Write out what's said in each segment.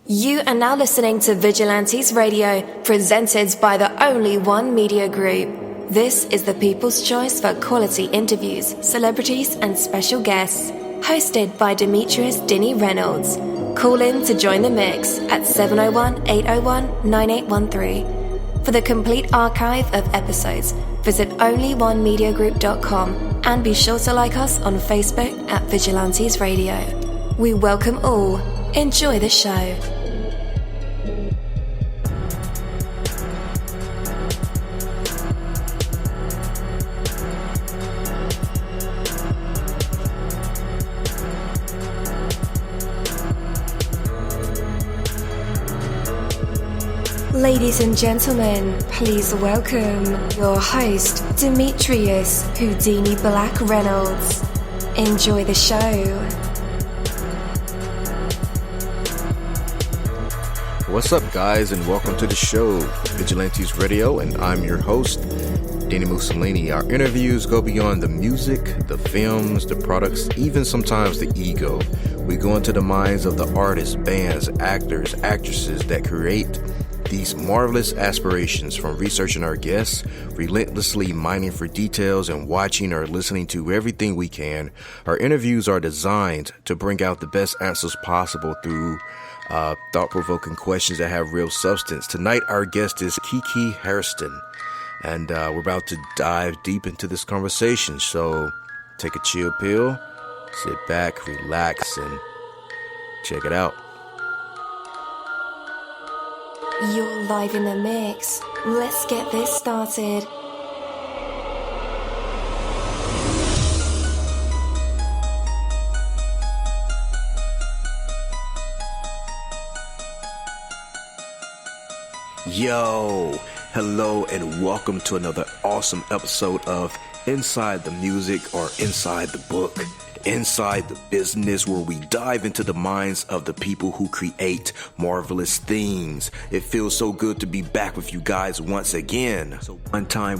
You are now listening to Vigilantes Radio, presented by the Only One Media Group. This is the people's choice for quality interviews, celebrities, and special guests. Hosted by Demetrius Dinny Reynolds. Call in to join the mix at 701-801-9813. For the complete archive of episodes, visit onlyonemediagroup.com and be sure to like us on Facebook at Vigilantes Radio. We welcome all. Enjoy the show. Ladies and gentlemen, please welcome your host, Demetrius Houdini Black Reynolds. Enjoy the show. What's up, guys, and welcome to the show, Vigilantes Radio, and I'm your host, dini-mussolini. Our interviews go beyond the music, the films, the products, even sometimes the ego. We go into the minds of the artists, bands, actors, actresses that create these marvelous aspirations, from researching our guests, relentlessly mining for details, and watching or listening to everything we can. Our interviews are designed to bring out the best answers possible through thought-provoking questions that have real substance. Tonight, our guest is Keykey Hairston, and we're about to dive deep into this conversation. So take a chill pill, sit back, relax, and check it out. You're live in the mix. Let's get this started. Yo, hello, and welcome to another awesome episode of Inside the Music, or Inside the Book, Inside the Business, where we dive into the minds of the people who create marvelous things. It feels so good to be back with you guys once again. So one time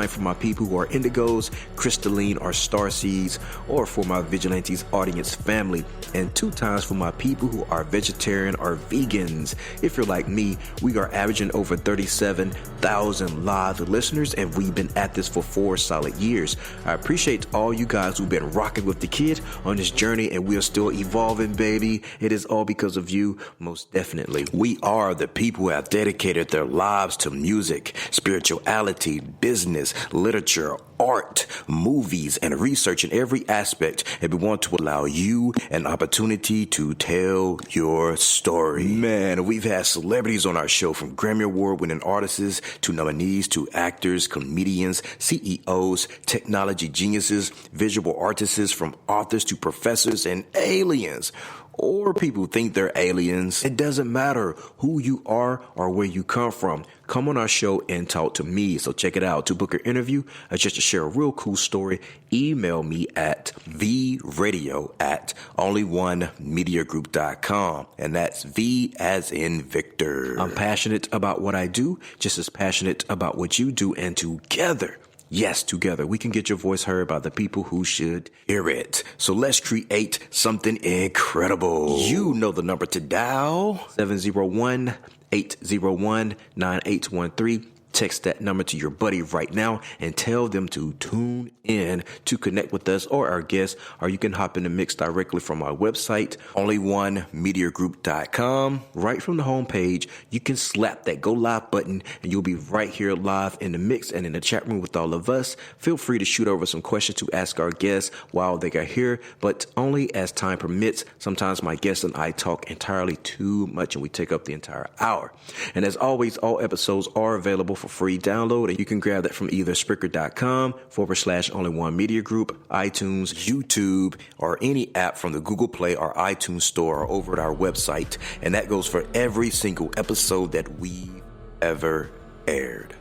for my people who are indigos, crystalline, or starseeds, or for my Vigilantes audience family, and 2 times for my people who are vegetarian or vegans. If you're like me, we are averaging over 37,000 live listeners, and we've been at this for 4 solid years. I appreciate all you guys who've been rocking with the kid on this journey, and we are still evolving, baby. It is all because of you, most definitely. We are the people who have dedicated their lives to music, spirituality, business, literature, art, movies, and research in every aspect, and we want to allow you an opportunity to tell your story. Man, we've had celebrities on our show, from Grammy Award-winning artists to nominees to actors, comedians, CEOs, technology geniuses, visual artists, from authors to professors and aliens. Or people think they're aliens. It doesn't matter who you are or where you come from. Come on our show and talk to me. So check it out. To book an interview or just to share a real cool story, email me at vradio@onlyonemediagroup.com. And that's V as in Victor. I'm passionate about what I do, just as passionate about what you do, and together, yes, together, we can get your voice heard by the people who should hear it. So let's create something incredible. You know the number to dial, 701-801-9813. Text that number to your buddy right now and tell them to tune in to connect with us or our guests, or you can hop in the mix directly from our website, onlyonemediagroup.com. Right from the homepage, you can slap that go live button and you'll be right here live in the mix and in the chat room with all of us. Feel free to shoot over some questions to ask our guests while they are here, but only as time permits. Sometimes my guests and I talk entirely too much and we take up the entire hour. And as always, all episodes are available for free download, and you can grab that from either Spreaker.com/Only One Media Group, iTunes, YouTube, or any app from the Google Play or iTunes Store, or over at our website. And that goes for every single episode that we've ever aired.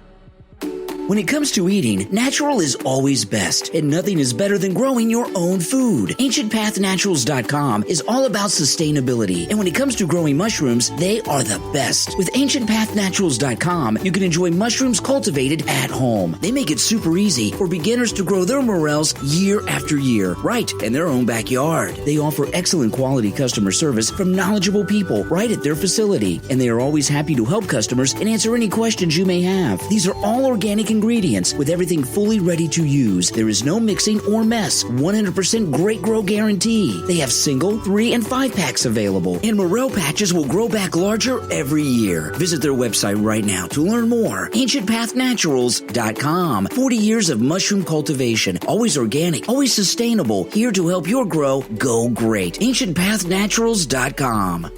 When it comes to eating, natural is always best, and nothing is better than growing your own food. AncientPathNaturals.com is all about sustainability, and when it comes to growing mushrooms, they are the best. With AncientPathNaturals.com, you can enjoy mushrooms cultivated at home. They make it super easy for beginners to grow their morels year after year, right in their own backyard. They offer excellent quality customer service from knowledgeable people right at their facility, and they are always happy to help customers and answer any questions you may have. These are all organic ingredients with everything fully ready to use. There is no mixing or mess. 100% great grow guarantee. They have single, 3, and 5 packs available, and morel patches will grow back larger every year. Visit their website right now to learn more. AncientPathNaturals.com. 40 years of mushroom cultivation. Always organic, always sustainable. Here to help your grow go great. AncientPathNaturals.com.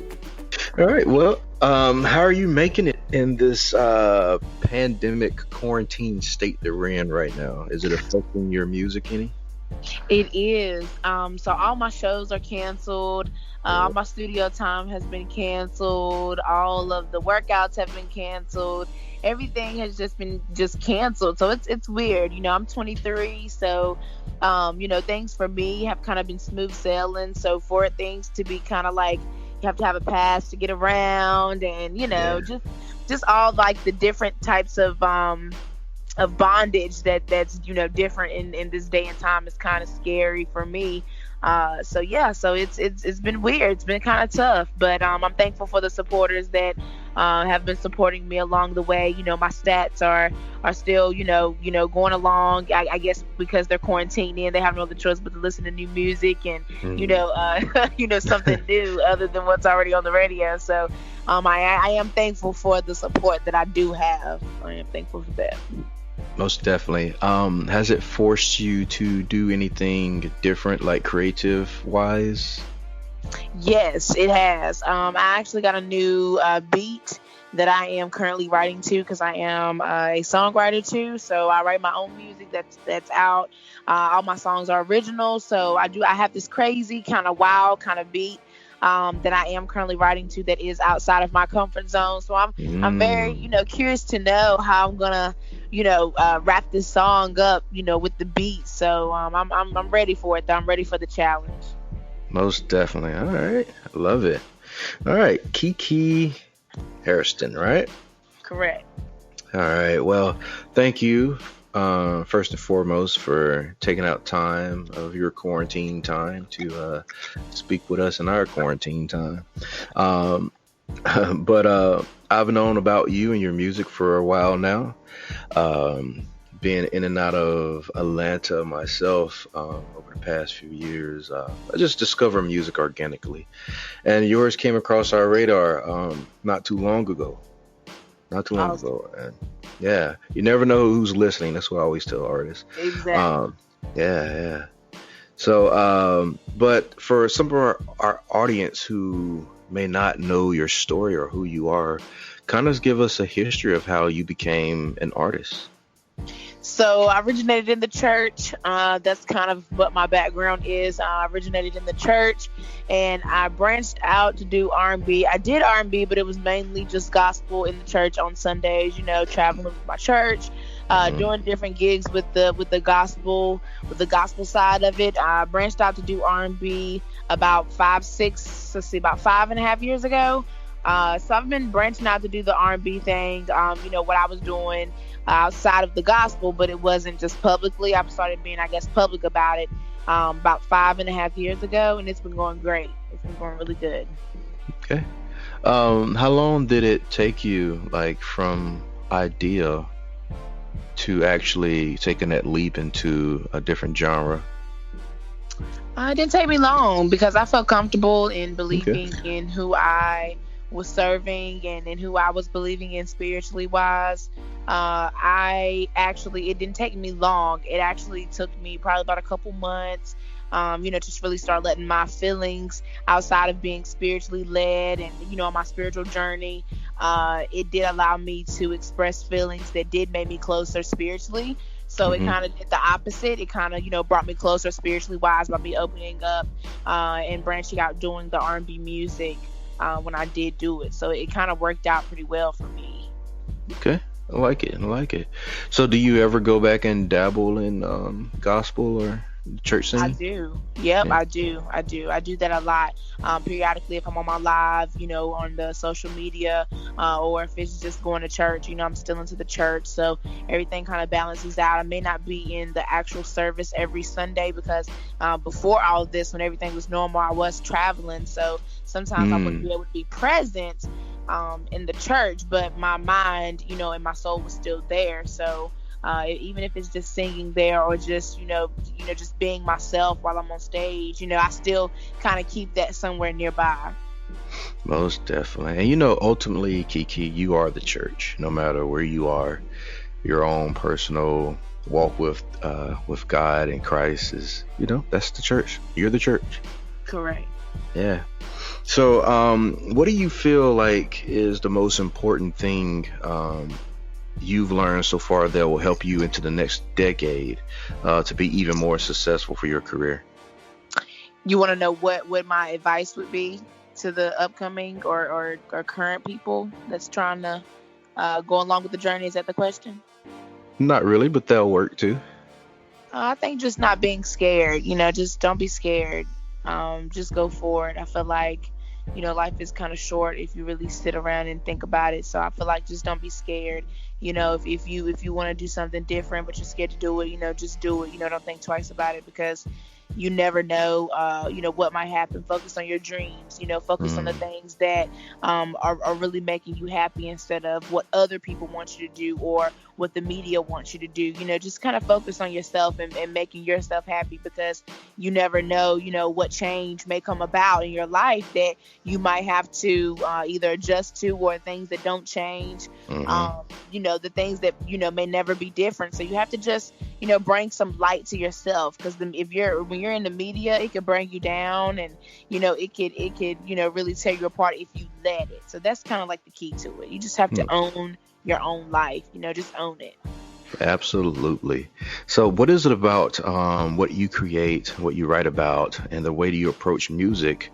All right. Well, how are you making it in this pandemic quarantine state that we're in right now? Is it affecting your music any? It is. So all my shows are canceled. All my studio time has been canceled. All of the workouts have been canceled. Everything has just been canceled. So it's weird. I'm 23, so things for me have kind of been smooth sailing. So for things to be kind of like you have to have a pass to get around, and just all like the different types of bondage that's different in this day and time is kind of scary for me. So it's been weird. It's been kind of tough, but I'm thankful for the supporters that have been supporting me along the way. My stats are still going along. I guess because they're quarantined in, they have no other choice but to listen to new music and something new other than what's already on the radio. So I am thankful for the support that I do have. I am thankful for that. Most definitely. Has it forced you to do anything different, like creative wise? Yes, it has. I actually got a new beat that I am currently writing to, because I am a songwriter too. So I write my own music that's out. All my songs are original. So I have this crazy kind of wild kind of beat that I am currently writing to that is outside of my comfort zone. So I'm very curious to know how I'm gonna wrap this song up with the beat. So I'm ready for it though. I'm ready for the challenge. Most definitely. All right, I love it. All right, Keykey Hairston, right? Correct. All right, well, thank you first and foremost for taking out time of your quarantine time to speak with us in our quarantine time. But I've known about you and your music for a while now. Being in and out of Atlanta myself over the past few years, I just discovered music organically, and yours came across our radar not too long ago. And yeah, you never know who's listening. That's what I always tell artists. Exactly. Yeah. So, but for some of our audience who may not know your story or who you are, kind of give us a history of how you became an artist. So I originated in the church. That's kind of what my background is. I originated in the church, and I branched out to do R&B. I did R&B, but it was mainly just gospel in the church on Sundays, traveling with my church, doing different gigs with the gospel side of it. I branched out to do R&B about 5.5 years ago. So I've been branching out to do the R&B thing, what I was doing outside of the gospel, but it wasn't just publicly. I started being, public about it about 5.5 years ago, and it's been going great. It's been going really good. Okay. How long did it take you, from idea to actually taking that leap into a different genre? It didn't take me long, because I felt comfortable in believing in who I was serving and in who I was believing in spiritually wise. It didn't take me long. It actually took me probably about a couple months, to really start letting my feelings outside of being spiritually led and, on my spiritual journey. It did allow me to express feelings that did make me closer spiritually. So It kind of did the opposite. It kind of, brought me closer spiritually wise by me opening up and branching out doing the R&B music when I did do it. So it kind of worked out pretty well for me. Okay. I like it. I like it. So do you ever go back and dabble in gospel or church I singing? do. Yep, Yeah. I do. I do that a lot. Periodically, if I'm on my live, on the social media, or if it's just going to church, I'm still into the church. So everything kind of balances out. I may not be in the actual service every Sunday because before all of this, when everything was normal, I was traveling. So sometimes I wouldn't be able to be present in the church, but my mind, and my soul was still there. So even if it's just singing there or just just being myself while I'm on stage, I still kind of keep that somewhere nearby. Most definitely. And ultimately, Keykey, you are the church. No matter where you are, your own personal walk with God and Christ is, that's the church. You're the church. Correct. Yeah. So, what do you feel like is the most important thing you've learned so far that will help you into the next decade to be even more successful for your career? You want to know what my advice would be to the upcoming or current people that's trying to go along with the journey? Is that the question? Not really, but that'll work too. I think just not being scared, just don't be scared. Just go for it. I feel like, life is kind of short if you really sit around and think about it. So I feel like just don't be scared. If you want to do something different, but you're scared to do it, just do it. Don't think twice about it because you never know, what might happen. Focus on your dreams, focus on the things that are really making you happy instead of what other people want you to do or what the media wants you to do. Just kind of focus on yourself and making yourself happy because you never know, what change may come about in your life that you might have to either adjust to or things that don't change, the things that, may never be different. So you have to just, bring some light to yourself because when you're in the media, it could bring you down and, it could, really tear you apart if you let it. So that's kind of like the key to it. You just have to own your own life, just own it. Absolutely. So what is it about what you create, what you write about, and the way that you approach music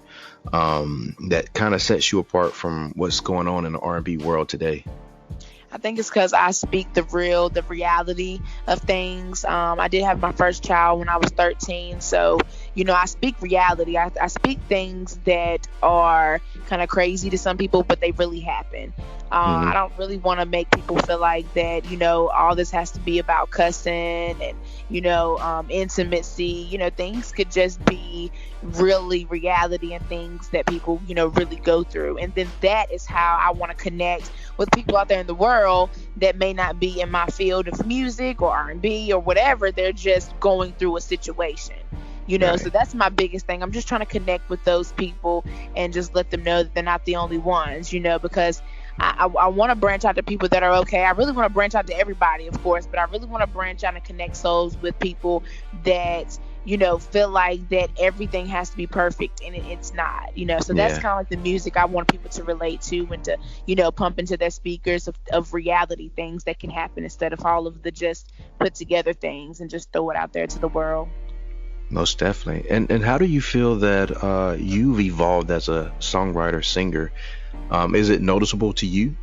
that kind of sets you apart from what's going on in the R&B world today? I think it's because I speak the reality of things. I did have my first child when I was 13. So, I speak reality. I speak things that are kind of crazy to some people, but they really happen. I don't really want to make people feel like that, all this has to be about cussing and, intimacy. Things could just be really reality and things that people, really go through. And then that is how I want to connect with people out there in the world that may not be in my field of music or R&B or whatever. They're just going through a situation. Right. So that's my biggest thing. I'm just trying to connect with those people and just let them know that they're not the only ones, because I want to branch out to people that are okay. I really want to branch out to everybody, of course, but I really want to branch out and connect souls with people that, feel like that everything has to be perfect and it's not, so that's kind of like the music I want people to relate to and to, pump into their speakers of reality things that can happen instead of all of the just put together things and just throw it out there to the world. Most definitely. And how do you feel that you've evolved as a songwriter, singer? Is it noticeable to you?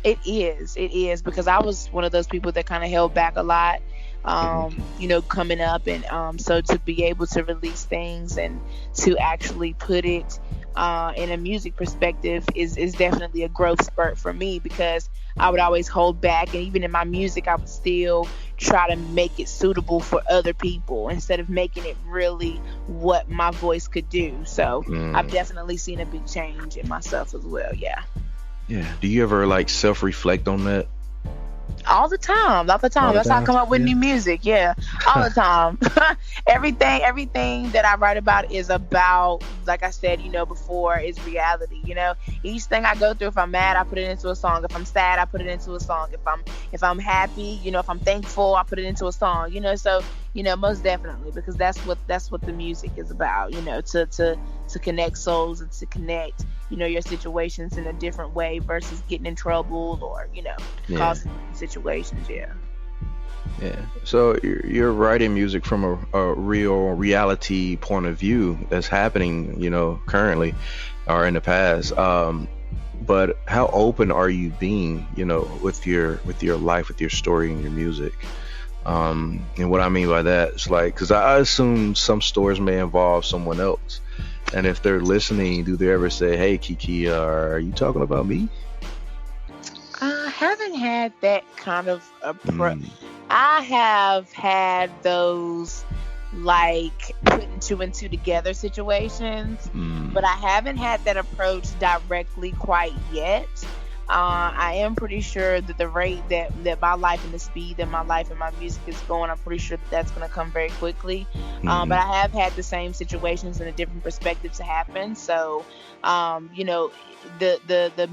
It is because I was one of those people that kind of held back a lot, coming up. And so to be able to release things and to actually put it in a music perspective is definitely a growth spurt for me because I would always hold back. And even in my music, I would still try to make it suitable for other people instead of making it really what my voice could do. So I've definitely seen a big change in myself as well. Yeah. Do you ever self-reflect on that? All the time. That's how I come up with new music. Yeah, all the time. everything that I write about is about, like I said, before, is reality. Each thing I go through, if I'm mad, I put it into a song. If I'm sad, I put it into a song. If I'm happy, if I'm thankful, I put it into a song. So most definitely, because that's what the music is about. To connect souls and to connect your situations in a different way versus getting in trouble or causing situations. So you're writing music from a real reality point of view that's happening currently or in the past. but how open are you being, with your life, with your story and your music? And what I mean by that is like, because I assume some stories may involve someone else, and if they're listening, do they ever say, "Hey, Keykey, are you talking about me?" I haven't had that kind of approach. I have had those like putting two and two together situations, but I haven't had that approach directly quite yet. I am pretty sure that the rate that my life and the speed that my life and my music is going, I'm pretty sure that's going to come very quickly. But I have had the same situations in a different perspective to happen. So, the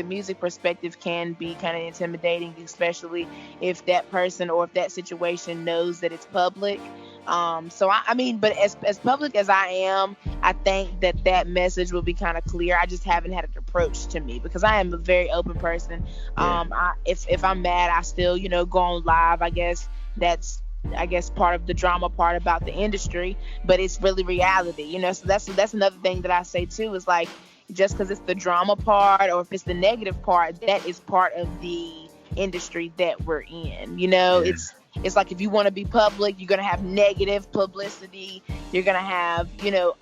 music perspective can be kind of intimidating, especially if that person or if that situation knows that it's public. But as public as I am, I think that message will be kind of clear. I just haven't had an approach to me because I am a very open person. If I'm mad, I still, go on live. I guess that's part of the drama part about the industry, but it's really reality, so that's another thing that I say too, is like, just because it's the drama part or if it's the negative part, that is part of the industry that we're in. It's like if you want to be public, you're going to have negative publicity. You're going to have,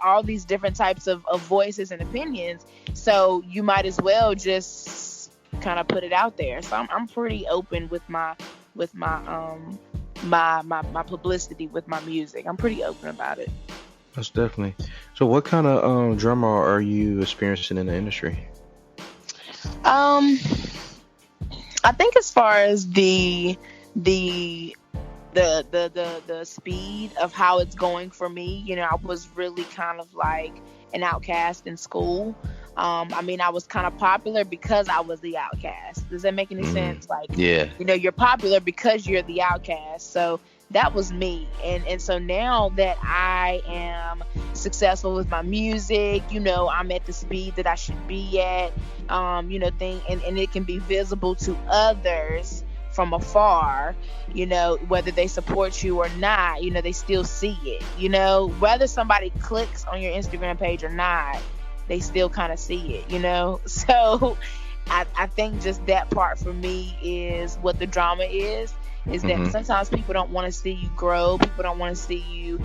all these different types of voices and opinions. So you might as well just kind of put it out there. So I'm pretty open with my publicity with my music. I'm pretty open about it. That's definitely. So what kind of drama are you experiencing in the industry? I think as far as the speed of how it's going for me, I was really kind of like an outcast in school. I was kind of popular because I was the outcast. Does that make any sense? Like, yeah, you're popular because you're the outcast. So that was me. And so now that I am successful with my music, I'm at the speed that I should be at, and it can be visible to others from afar, whether they support you or not, they still see it, whether somebody clicks on your Instagram page or not, they still kind of see it, so I think just that part for me is what the drama is that sometimes people don't want to see you grow. People don't want to see you,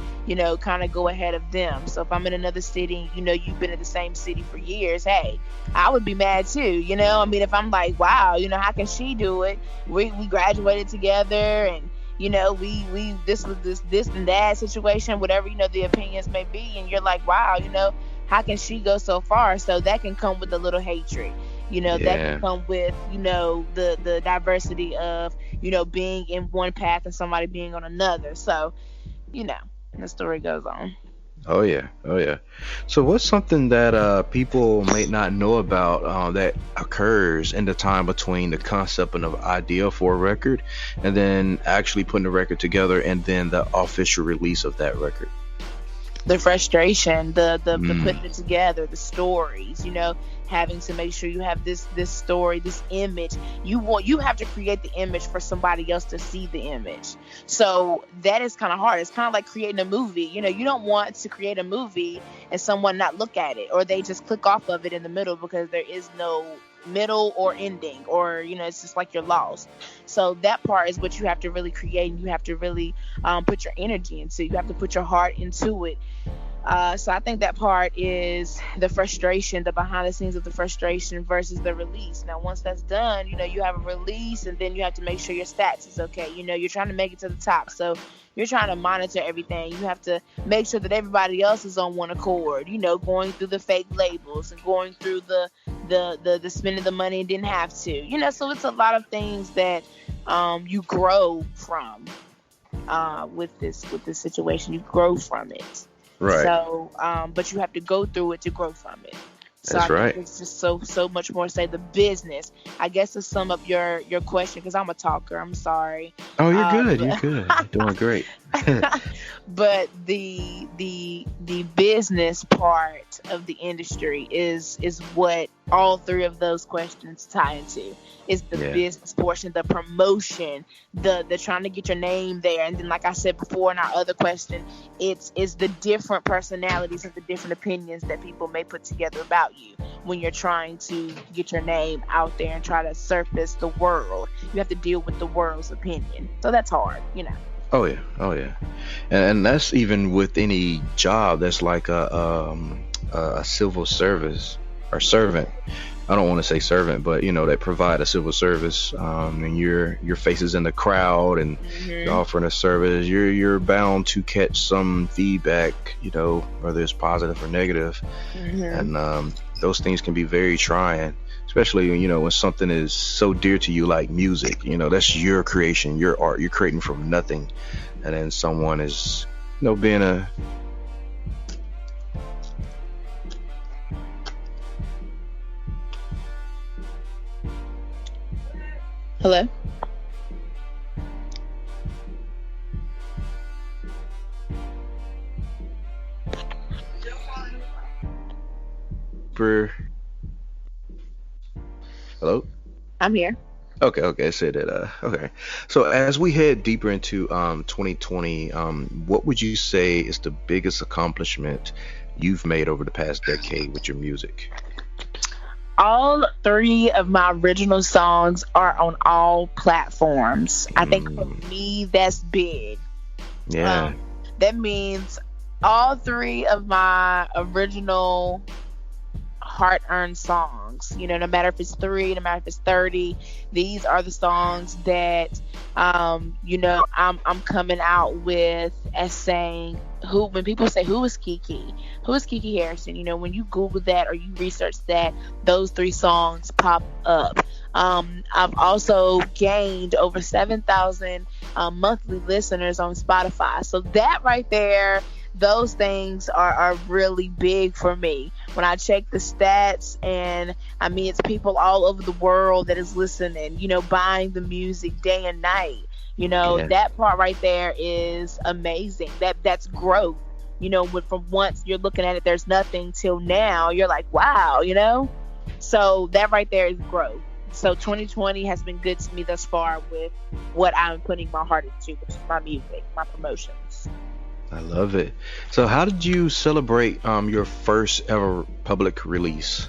kind of go ahead of them. So if I'm in another city, you've been in the same city for years, hey, I would be mad too, if I'm like, wow, how can she do it? We graduated together and, we this was this and that situation, whatever, the opinions may be. And you're like, wow, how can she go so far? So that can come with a little hatred. That can come with, the diversity of, being in one path and somebody being on another. So, the story goes on. Oh yeah. So what's something that people may not know about that occurs in the time between the concept and the idea for a record and then actually putting the record together and then the official release of that record? The frustration, the putting it together, the stories, having to make sure you have this story, this image. You have to create the image for somebody else to see the image. So that is kind of hard. It's kind of like creating a movie. You don't want to create a movie and someone not look at it, or they just click off of it in the middle because there is no middle or ending, or it's just like you're lost. So that part is what you have to really create, and you have to really put your energy into. You have to put your heart into it. So I think that part is the frustration, the behind the scenes of the frustration versus the release. Now, once that's done, you have a release, and then you have to make sure your stats is okay. You're trying to make it to the top. So you're trying to monitor everything. You have to make sure that everybody else is on one accord, going through the fake labels and going through the spending the money and didn't have to, so it's a lot of things that you grow from with this situation. You grow from it. Right. So, but you have to go through it to grow from it. So That's right. It's just so much more. Say the business. I guess to sum up your question, because I'm a talker. I'm sorry. Oh, you're good. You're good. You're doing great. But the business part of the industry is what all three of those questions tie into. Is the business portion, the promotion, the trying to get your name there, and then, like I said before in our other question, it's the different personalities and the different opinions that people may put together about you when you're trying to get your name out there and try to surface the world. You have to deal with the world's opinion, so that's hard, you know. Oh yeah, and that's even with any job that's like a civil service or servant. I don't want to say servant, but they provide a civil service, and your face is in the crowd, and you're offering a service. You're bound to catch some feedback, whether it's positive or negative, and those things can be very trying. Especially, when something is so dear to you like music, that's your creation, your art, you're creating from nothing. And then someone is, being a... Hello? Hello? I'm here. Okay. I said that. Okay. So as we head deeper into 2020, what would you say is the biggest accomplishment you've made over the past decade with your music? All three of my original songs are on all platforms. I think for me, that's big. Yeah. That means all three of my original hard-earned songs, no matter if it's 3, no matter if it's 30, these are the songs that I'm coming out with as saying, when people say who is Keykey Hairston, when you Google that or you research that, those 3 songs pop up. I've also gained over 7,000 monthly listeners on Spotify, so that right there, those things are really big for me. When I check the stats, and I mean, it's people all over the world that is listening, buying the music day and night. That part right there is amazing. That's growth. From once you're looking at it, there's nothing, till now you're like, wow, So that right there is growth. So 2020 has been good to me thus far with what I'm putting my heart into, which is my music, my promotions. I love it. So how did you celebrate your first ever public release?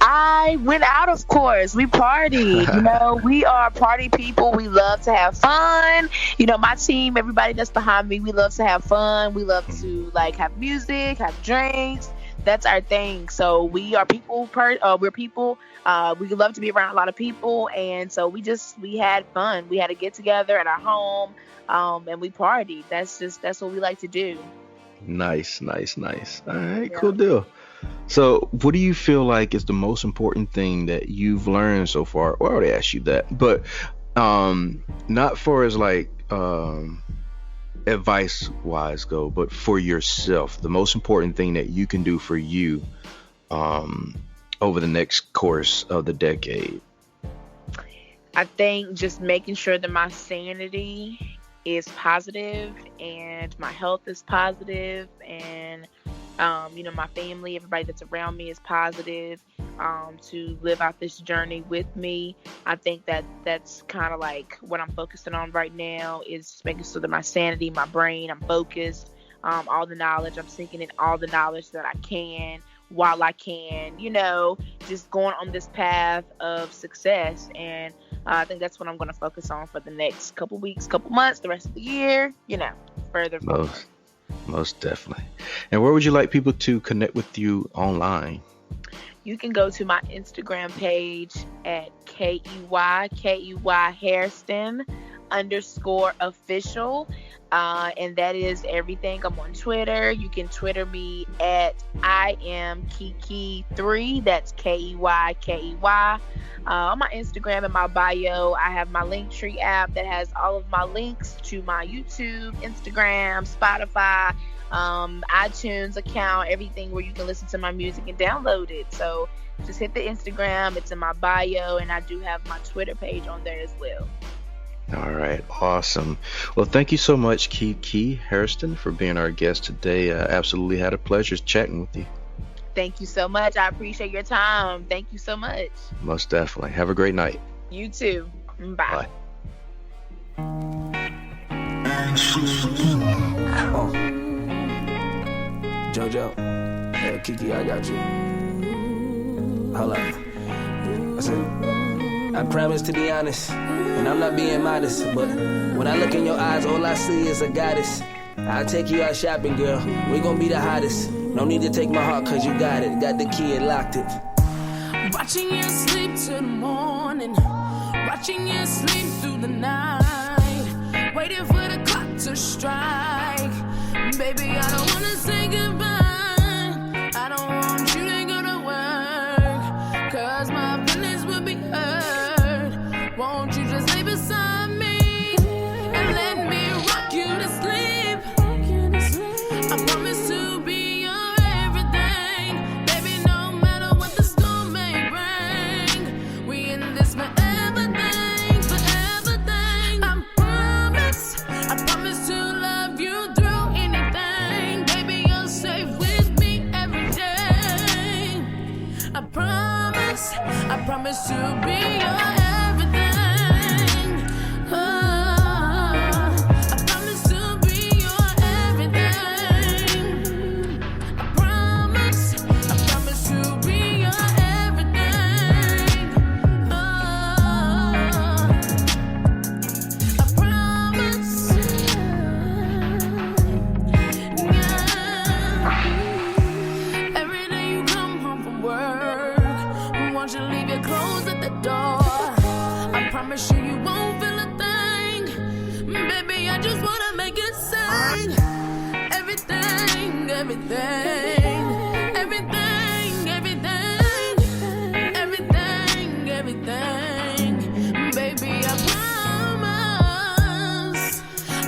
I went out, of course. We partied. We are party people. We love to have fun. My team, everybody that's behind me, we love to have fun. We love to have music, have drinks. That's our thing. So we are people. We're people. We love to be around a lot of people, and so we had fun. We had a get together at our home. And we partied. That's what we like to do. Nice. All right, Cool deal. So what do you feel like is the most important thing that you've learned so far? Well, I already asked you that, but not for as advice wise go, but for yourself, the most important thing that you can do for you over the next course of the decade. I think just making sure that my sanity is positive and my health is positive, and my family, everybody that's around me is positive, to live out this journey with me. I think that's kind of like what I'm focusing on right now, is making sure that my sanity, my brain, I'm focused, all the knowledge, I'm sinking in all the knowledge that I can while I can, just going on this path of success. And I think that's what I'm going to focus on for the next couple weeks, couple months, the rest of the year, further forward. Most definitely. And where would you like people to connect with you online? You can go to my Instagram page at Keykey Hairston _official. And that is everything. I'm on Twitter. You can Twitter me at I am Keykey3. That's Keykey. On my Instagram and my bio, I have my Linktree app that has all of my links to my YouTube, Instagram, Spotify, iTunes account, everything where you can listen to my music and download it. So just hit the Instagram. It's in my bio, and I do have my Twitter page on there as well. All right, awesome. Well, thank you so much, Keykey Hairston, for being our guest today. Absolutely had a pleasure chatting with you. Thank you so much. I appreciate your time. Thank you so much. Most definitely. Have a great night. You too. Bye. Jojo, Keykey, I got you. Hold up. I said, I promise to be honest, and I'm not being modest, but when I look in your eyes, all I see is a goddess. I'll take you out shopping, girl. We gon' be the hottest. No need to take my heart, cause you got it. Got the key and locked it. Watching you sleep till the morning. Watching you sleep through the night. Waiting for the clock to strike. Baby, I don't wanna say goodbye. I don't want you to go to work, cause my feelings will be hurt. Won't you just lay beside me and let me rock you to sleep? I promise to be your everything. Baby, no matter what the storm may bring, we in this forever thing, forever thing. I promise to love you through anything. Baby, you're safe with me every day. I promise to be your everything. I promise to be your everything. I promise to be your everything. I promise. Yeah. Every day you come home from work, won't you leave your clothes at the door? I promise you won't feel a thing. Baby, I just wanna make it sing. Everything, everything, everything, everything, everything, everything. Baby, I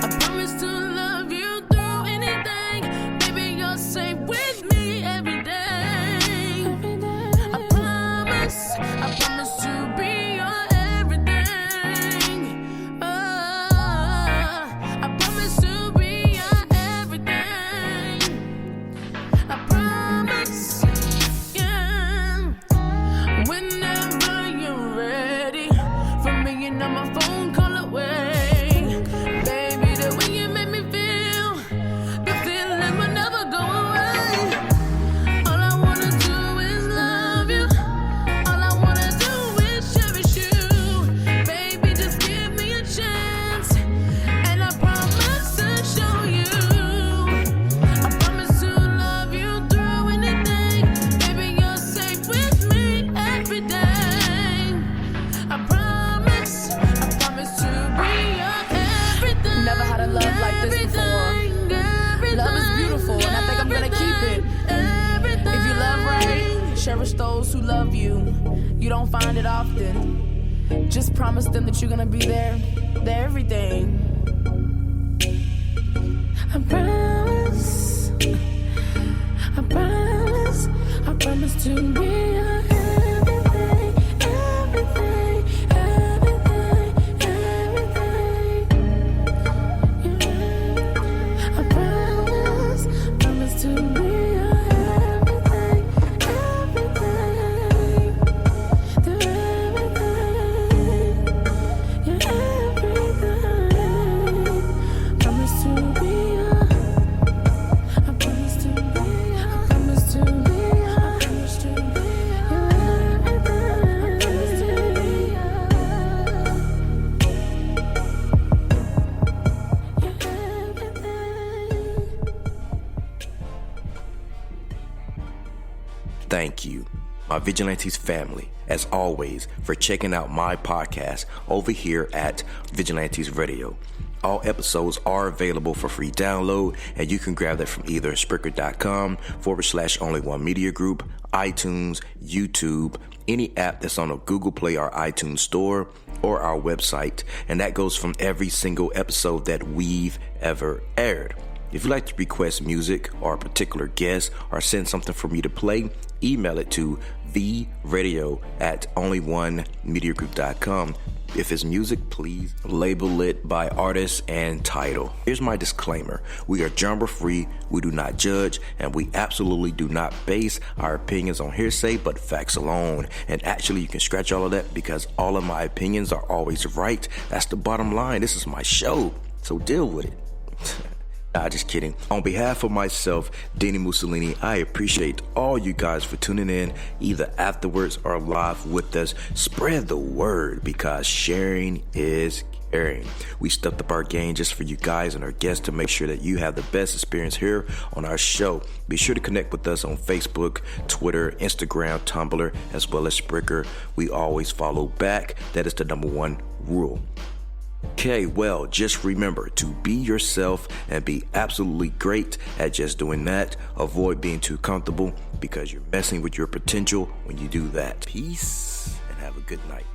promise to love you through anything. Baby, you're safe with me every day. I promise to be your everything. I promise to be your everything. I promise, yeah. Whenever you're ready for me, you know my phone call away. Baby, the way you make me feel, the feeling will never go away. All I wanna do is love you. All I wanna do is cherish you. Baby, just give me a chance, and I promise to show you. I promise to love you through anything. Baby, you're safe with me every day. I promise to be your everything. Never had a love like this before. Love is beautiful, and I think I'm gonna keep it. If you love right, cherish those who love you. You don't find it often. Just promise them that you're gonna be there. They're everything. I promise to be your everything, everything, everything, everything. I promise to be your everything, everything, the everything, your everything. Promise to be your. I promise to be your. I promise to be your. I promise to be your Thank you, my Vigilantes family, as always, for checking out my podcast over here at Vigilantes Radio. All episodes are available for free download, and you can grab that from either Spreaker.com/only1media group, iTunes, YouTube, any app that's on a Google Play or iTunes store, or our website. And that goes from every single episode that we've ever aired. If you'd like to request music or a particular guest or send something for me to play, email it to theradio@only1mediagroup.com. If it's music, please label it by artist and title. Here's my disclaimer. We are genre free, we do not judge, and we absolutely do not base our opinions on hearsay but facts alone. And actually, you can scratch all of that because all of my opinions are always right. That's the bottom line. This is my show, so deal with it. Nah, just kidding. On behalf of myself, Dini-Mussolini, I appreciate all you guys for tuning in, either afterwards or live with us. Spread the word because sharing is caring. We stepped up our game just for you guys and our guests to make sure that you have the best experience here on our show. Be sure to connect with us on Facebook, Twitter, Instagram, Tumblr, as well as Spreaker. We always follow back. That is the number one rule. Okay, well, just remember to be yourself and be absolutely great at just doing that. Avoid being too comfortable because you're messing with your potential when you do that. Peace and have a good night.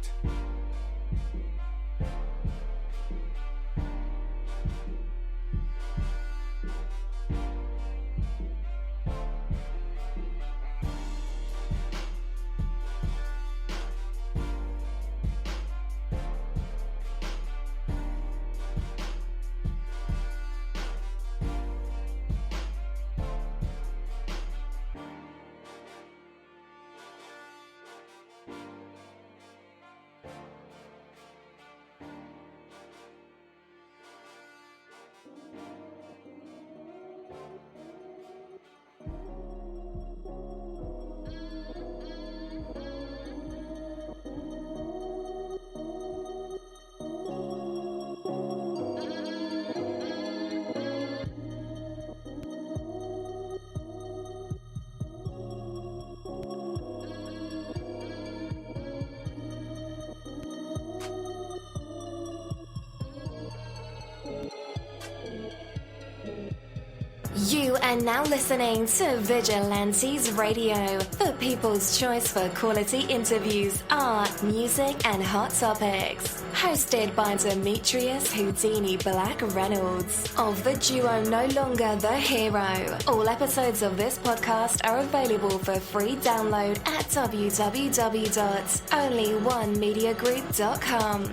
You are now listening to Vigilantes Radio, the people's choice for quality interviews, art, music, and hot topics. Hosted by Demetrius Houdini Black Reynolds of the duo No Longer the Hero. All episodes of this podcast are available for free download at www.onlyonemediagroup.com.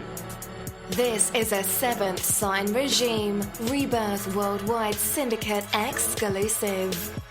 This is a Seventh Sign Regime Rebirth Worldwide Syndicate exclusive.